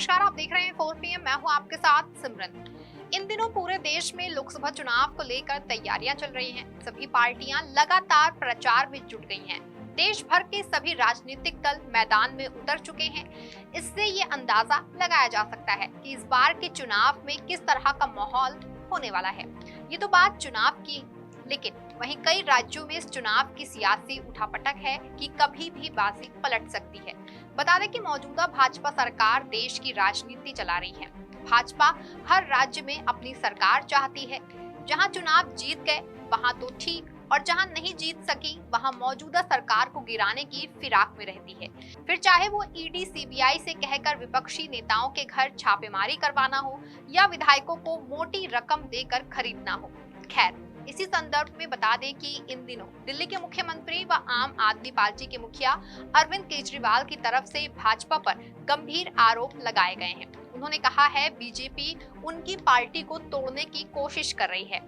नमस्कार, आप देख रहे हैं 4 PM। मैं हूं आपके साथ सिमरन। इन दिनों पूरे देश में लोकसभा चुनाव को लेकर तैयारियां चल रही हैं। सभी पार्टियां लगातार प्रचार में जुट गई हैं। देश भर के सभी राजनीतिक दल मैदान में उतर चुके हैं। इससे ये अंदाजा लगाया जा सकता है कि इस बार के चुनाव में किस तरह का माहौल होने वाला है। ये तो बात चुनाव की, लेकिन वहीं कई राज्यों में इस चुनाव की सियासी उठापटक है कि कभी भी बाजी पलट सकती है। बता दें कि मौजूदा भाजपा सरकार देश की राजनीति चला रही है। भाजपा हर राज्य में अपनी सरकार चाहती है। जहां चुनाव जीत गए वहां तो ठीक, और जहां नहीं जीत सकी वहां मौजूदा सरकार को गिराने की फिराक में रहती है। फिर चाहे वो ईडी सीबीआई से कहकर विपक्षी नेताओं के घर छापेमारी करवाना हो या विधायकों को मोटी रकम देकर खरीदना हो। खैर, इसी संदर्भ में बता दें कि इन दिनों दिल्ली के मुख्यमंत्री व आम आदमी पार्टी के मुखिया अरविंद केजरीवाल की तरफ से भाजपा पर गंभीर आरोप लगाए गए हैं। उन्होंने कहा है बीजेपी उनकी पार्टी को तोड़ने की कोशिश कर रही है।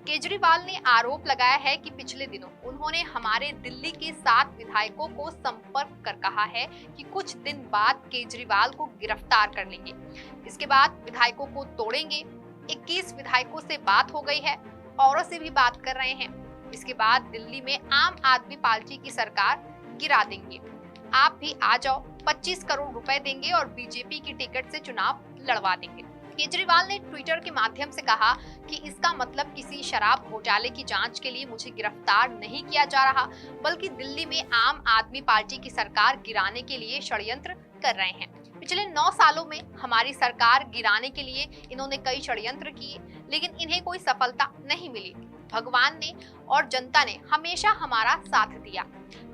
केजरीवाल ने आरोप लगाया है कि पिछले दिनों उन्होंने हमारे दिल्ली के 7 विधायकों को संपर्क कर कहा है कि कुछ दिन बाद केजरीवाल को गिरफ्तार कर लेंगे। इसके बाद विधायकों को तोड़ेंगे। 21 विधायकों से बात हो गई है, औरों से भी बात कर रहे हैं। इसके बाद दिल्ली में आम आदमी पार्टी की सरकार गिरा देंगे। आप भी आ जाओ, 25 करोड़ रुपए देंगे और बीजेपी की टिकट से चुनाव लड़वा देंगे। केजरीवाल ने ट्विटर के माध्यम से कहा कि इसका मतलब किसी शराब घोटाले की जांच के लिए मुझे गिरफ्तार नहीं किया जा रहा, बल्कि दिल्ली में आम आदमी पार्टी की सरकार गिराने के लिए षड्यंत्र कर रहे हैं। पिछले 9 सालों में हमारी सरकार गिराने के लिए इन्होंने कई षड्यंत्र किए, लेकिन इन्हें कोई सफलता नहीं मिली। भगवान ने और जनता ने हमेशा हमारा साथ दिया।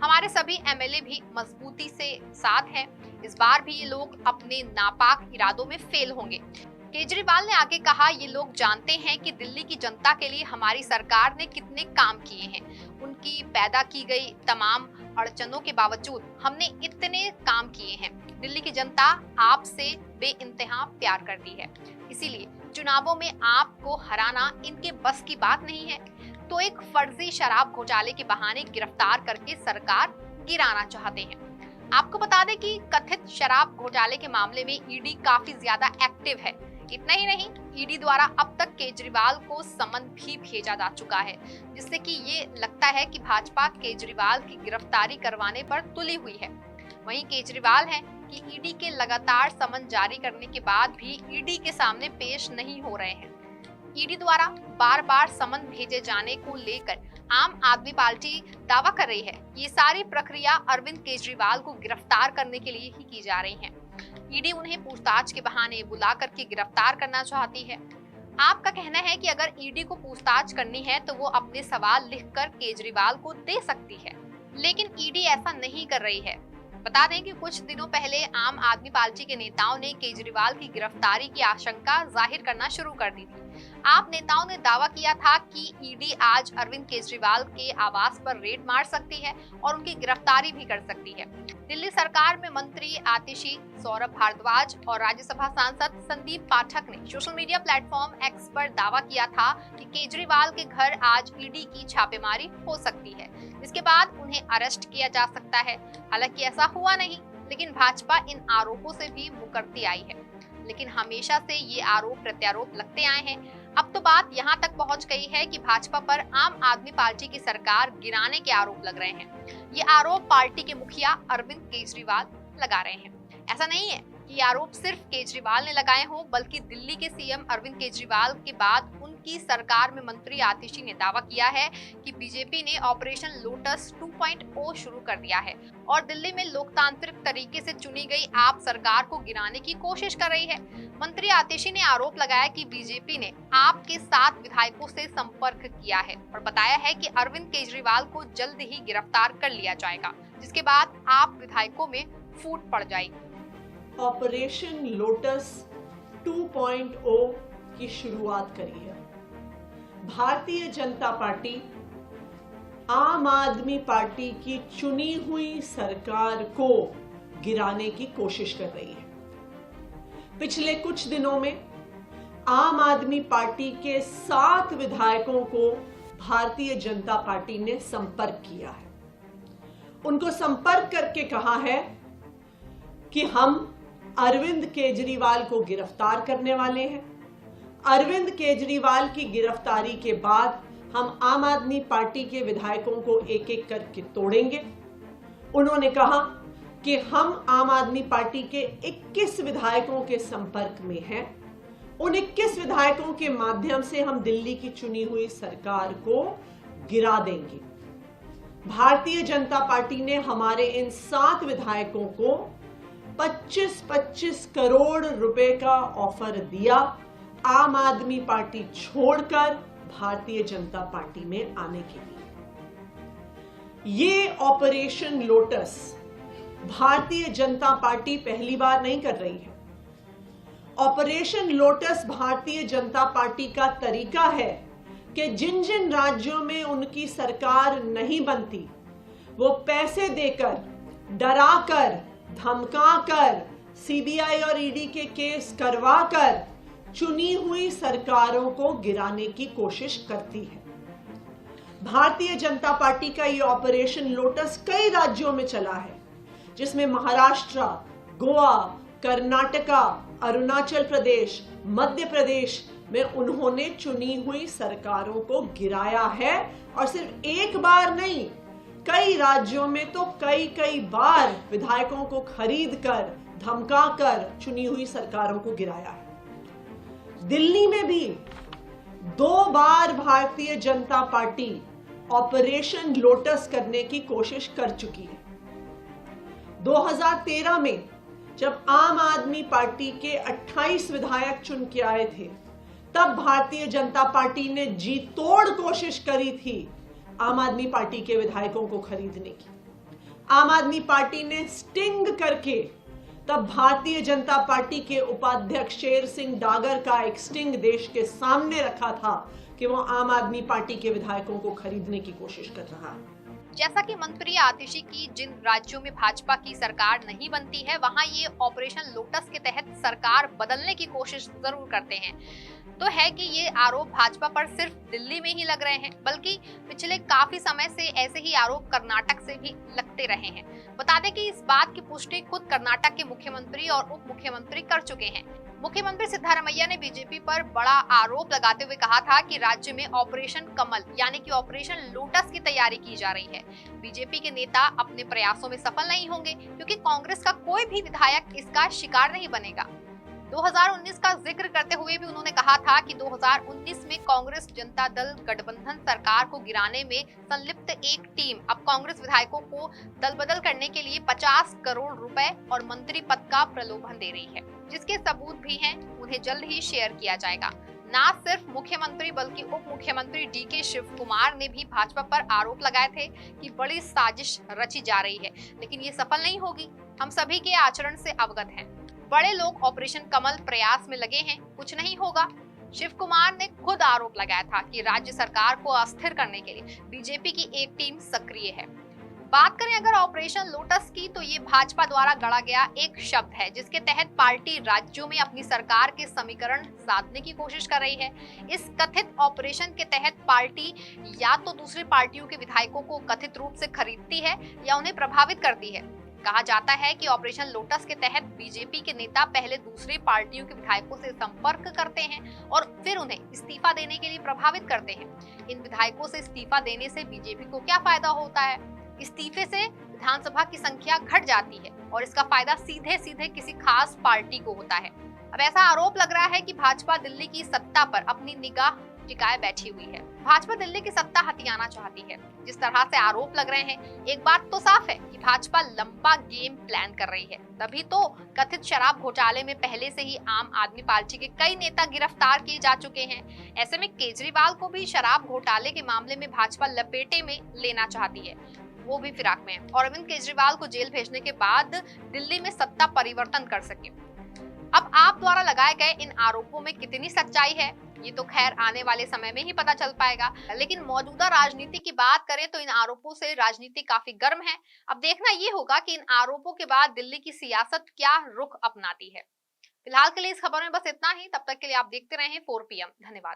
हमारे एमएलए एमएलए भी मजबूती से साथ हैं। इस बार भी ये लोग अपने नापाक इरादों में फेल होंगे। केजरीवाल ने आगे कहा, ये लोग जानते हैं कि दिल्ली की जनता के लिए हमारी सरकार ने कितने काम किए हैं। उनकी पैदा की गई तमाम अड़चनों के बावजूद हमने इतने काम किए हैं। दिल्ली की जनता आपसे बेइंतहा प्यार करती है, इसीलिए चुनावों में आपको हराना इनके बस की बात नहीं है। तो एक फर्जी शराब घोटाले के बहाने गिरफ्तार करके सरकार गिराना चाहते हैं। आपको बता दें कि कथित शराब घोटाले के मामले में ईडी काफी ज्यादा एक्टिव है। इतना ही नहीं, ईडी द्वारा अब तक केजरीवाल को समन भी भेजा जा चुका है, जिससे कि ये लगता है कि भाजपा केजरीवाल की गिरफ्तारी करवाने पर तुली हुई है। वहीं केजरीवाल है कि ईडी के लगातार समन जारी करने के बाद भी ईडी के सामने पेश नहीं हो रहे हैं। ईडी द्वारा बार बार समन भेजे जाने को लेकर आम आदमी पार्टी दावा कर रही है कि ये सारी प्रक्रिया अरविंद केजरीवाल को गिरफ्तार करने के लिए ही की जा रही है। ईडी उन्हें पूछताछ के बहाने बुला करके गिरफ्तार करना चाहती है। आपका कहना है कि अगर ईडी को पूछताछ करनी है तो वो अपने सवाल लिखकर केजरीवाल को दे सकती है, लेकिन ईडी ऐसा नहीं कर रही है। बता दें कि कुछ दिनों पहले आम आदमी पार्टी के नेताओं ने केजरीवाल की गिरफ्तारी की आशंका जाहिर करना शुरू कर दी थी। आप नेताओं ने दावा किया था कि ईडी आज अरविंद केजरीवाल के आवास पर रेड मार सकती है और उनकी गिरफ्तारी भी कर सकती है। दिल्ली सरकार में मंत्री आतिशी, सौरभ भारद्वाज और राज्यसभा सांसद संदीप पाठक ने सोशल मीडिया प्लेटफॉर्म एक्स पर दावा किया था कि केजरीवाल के घर आज ईडी की छापेमारी हो सकती है। इसके बाद उन्हें अरेस्ट किया जा सकता है। हालांकि ऐसा हुआ नहीं, लेकिन भाजपा इन आरोपों से भी मुकरती आई है। लेकिन हमेशा से ये आरोप प्रत्यारोप लगते आए हैं। अब तो बात यहाँ तक पहुँच गई है कि भाजपा पर आम आदमी पार्टी की सरकार गिराने के आरोप लग रहे हैं। ये आरोप पार्टी के मुखिया अरविंद केजरीवाल लगा रहे हैं। ऐसा नहीं है कि ये आरोप सिर्फ केजरीवाल ने लगाए हों, बल्कि दिल्ली के सीएम अरविंद केजरीवाल के बाद उनकी सरकार में मंत्री आतिशी ने दावा किया है कि बीजेपी ने ऑपरेशन लोटस 2.0 शुरू कर दिया है और दिल्ली में लोकतांत्रिक तरीके से चुनी गई आप सरकार को गिराने की कोशिश कर रही है। मंत्री आतिशी ने आरोप लगाया कि बीजेपी ने आपके 7 विधायकों से संपर्क किया है और बताया है कि अरविंद केजरीवाल को जल्द ही गिरफ्तार कर लिया जाएगा, जिसके बाद आप विधायकों में फूट पड़ जाएगी। ऑपरेशन लोटस 2.0 की शुरुआत करी है। भारतीय जनता पार्टी आम आदमी पार्टी की चुनी हुई सरकार को गिराने की कोशिश कर रही है। पिछले कुछ दिनों में आम आदमी पार्टी के 7 विधायकों को भारतीय जनता पार्टी ने संपर्क किया है। उनको संपर्क करके कहा है कि हम अरविंद केजरीवाल को गिरफ्तार करने वाले हैं। अरविंद केजरीवाल की गिरफ्तारी के बाद हम आम आदमी पार्टी के विधायकों को एक एक करके तोड़ेंगे। उन्होंने कहा कि हम आम आदमी पार्टी के 21 विधायकों के संपर्क में हैं। उन 21 विधायकों के माध्यम से हम दिल्ली की चुनी हुई सरकार को गिरा देंगे। भारतीय जनता पार्टी ने हमारे इन 7 विधायकों को 25-25 करोड़ रुपए का ऑफर दिया आम आदमी पार्टी छोड़कर भारतीय जनता पार्टी में आने के लिए। ये operation lotus Bharatiya Janata party पहली बार नहीं कर रही है। Operation lotus Bharatiya Janata party का तरीका है कि जिन जिन राज्यों में उनकी सरकार नहीं बनती, वो पैसे देकर, डराकर, धमकाकर, सीबीआई और ईडी के केस करवाकर चुनी हुई सरकारों को गिराने की कोशिश करती है। भारतीय जनता पार्टी का यह ऑपरेशन लोटस कई राज्यों में चला है, जिसमें महाराष्ट्र, गोवा, कर्नाटका, अरुणाचल प्रदेश, मध्य प्रदेश में उन्होंने चुनी हुई सरकारों को गिराया है। और सिर्फ एक बार नहीं, कई राज्यों में तो कई बार विधायकों को खरीद कर, धमका कर चुनी हुई सरकारों को गिराया है। दिल्ली में भी 2 बार Bharatiya Janata party operation lotus करने की कोशिश कर चुकी है। 2013 में जब आम आदमी पार्टी के 28 विधायक चुन के आए थे, तब भारतीय जनता पार्टी ने जी तोड़ कोशिश करी थी आम आदमी पार्टी के विधायकों को खरीदने की। आम आदमी पार्टी ने स्टिंग करके तब भारतीय जनता पार्टी के उपाध्यक्ष शेर सिंह डागर का एक स्टिंग देश के सामने रखा था कि वो आम आदमी पार्टी के विधायकों को खरीदने की कोशिश कर रहा है। जैसा कि मंत्री आतिशी की जिन राज्यों में भाजपा की सरकार नहीं बनती है, वहां ये ऑपरेशन लोटस के तहत सरकार बदलने की कोशिश जरूर करते हैं। तो है कि ये आरोप भाजपा पर सिर्फ दिल्ली में ही लग रहे हैं, बल्कि पिछले काफी समय से ऐसे ही आरोप कर्नाटक से भी लगते रहे हैं। बता दें कि इस बात की पुष्टि खुद कर्नाटक के मुख्यमंत्री और उप मुख्यमंत्री कर चुके हैं। मुख्यमंत्री सिद्धारमैया ने बीजेपी पर बड़ा आरोप लगाते हुए कहा था कि राज्य में ऑपरेशन कमल यानी कि ऑपरेशन लोटस की तैयारी की जा रही है। बीजेपी के नेता अपने प्रयासों में सफल नहीं होंगे, क्योंकि कांग्रेस का कोई भी विधायक इसका शिकार नहीं बनेगा। 2019 का जिक्र करते हुए भी उन्होंने कहा था कि 2019 में कांग्रेस जनता दल गठबंधन सरकार को गिराने में संलिप्त एक टीम अब कांग्रेस विधायकों को दल बदल करने के लिए 50 करोड़ रुपए और मंत्री पद का प्रलोभन दे रही है, जिसके सबूत भी हैं, उन्हें जल्द ही शेयर किया जाएगा। न सिर्फ मुख्यमंत्री बल्कि उप मुख्यमंत्री डीके शिव कुमार ने भी भाजपा पर आरोप लगाए थे कि बड़ी साजिश रची जा रही है, लेकिन ये सफल नहीं होगी। हम सभी के आचरण से अवगत हैं। बड़े लोग ऑपरेशन कमल प्रयास में लगे हैं, कुछ नहीं होगा। शिव कुमार ने खुद आरोप लगाया था कि राज्य सरकार को अस्थिर करने के लिए बीजेपी की एक टीम सक्रिय है। बात करें अगर ऑपरेशन लोटस की, तो ये भाजपा द्वारा गढ़ा गया एक शब्द है, जिसके तहत पार्टी राज्यों में अपनी सरकार के समीकरण साधने की कोशिश कर रही है। इस कथित ऑपरेशन के तहत पार्टी या तो दूसरी पार्टियों के विधायकों को कथित रूप से खरीदती है या उन्हें प्रभावित करती है। कहा जाता है कि ऑपरेशन लोटस के तहत बीजेपी के नेता पहले दूसरी पार्टियों के विधायकों से संपर्क करते हैं और फिर उन्हें इस्तीफा देने के लिए प्रभावित करते हैं। इन विधायकों से इस्तीफा देने से बीजेपी को क्या फायदा होता है? इस्तीफे से विधानसभा की संख्या घट जाती है और इसका फायदा सीधे सीधे किसी खास पार्टी को होता है। अब ऐसा आरोप लग रहा है कि भाजपा दिल्ली की सत्ता पर अपनी निगाह टिकाए बैठी हुई है। भाजपा दिल्ली की सत्ता हथियाना चाहती है। जिस तरह से आरोप लग रहे हैं, एक बात तो साफ है कि भाजपा लंबा गेम प्लान कर रही है। तभी तो कथित शराब घोटाले में पहले से ही आम आदमी पार्टी के कई नेता गिरफ्तार किए जा चुके हैं। ऐसे में केजरीवाल को भी शराब घोटाले के मामले में भाजपा लपेटे में लेना चाहती है, वो भी फिराक में, और अरविंद केजरीवाल को जेल भेजने के बाद दिल्ली में सत्ता परिवर्तन कर सके। अब आप द्वारा लगाए गए इन आरोपों में कितनी सच्चाई है, ये तो खैर आने वाले समय में ही पता चल पाएगा। लेकिन मौजूदा राजनीति की बात करें तो इन आरोपों से राजनीति काफी गर्म है। अब देखना ये होगा कि इन आरोपों के बाद दिल्ली की सियासत क्या रुख अपनाती है। फिलहाल के लिए इस खबर में बस इतना ही। तब तक के लिए आप देखते रहें 4PM। धन्यवाद।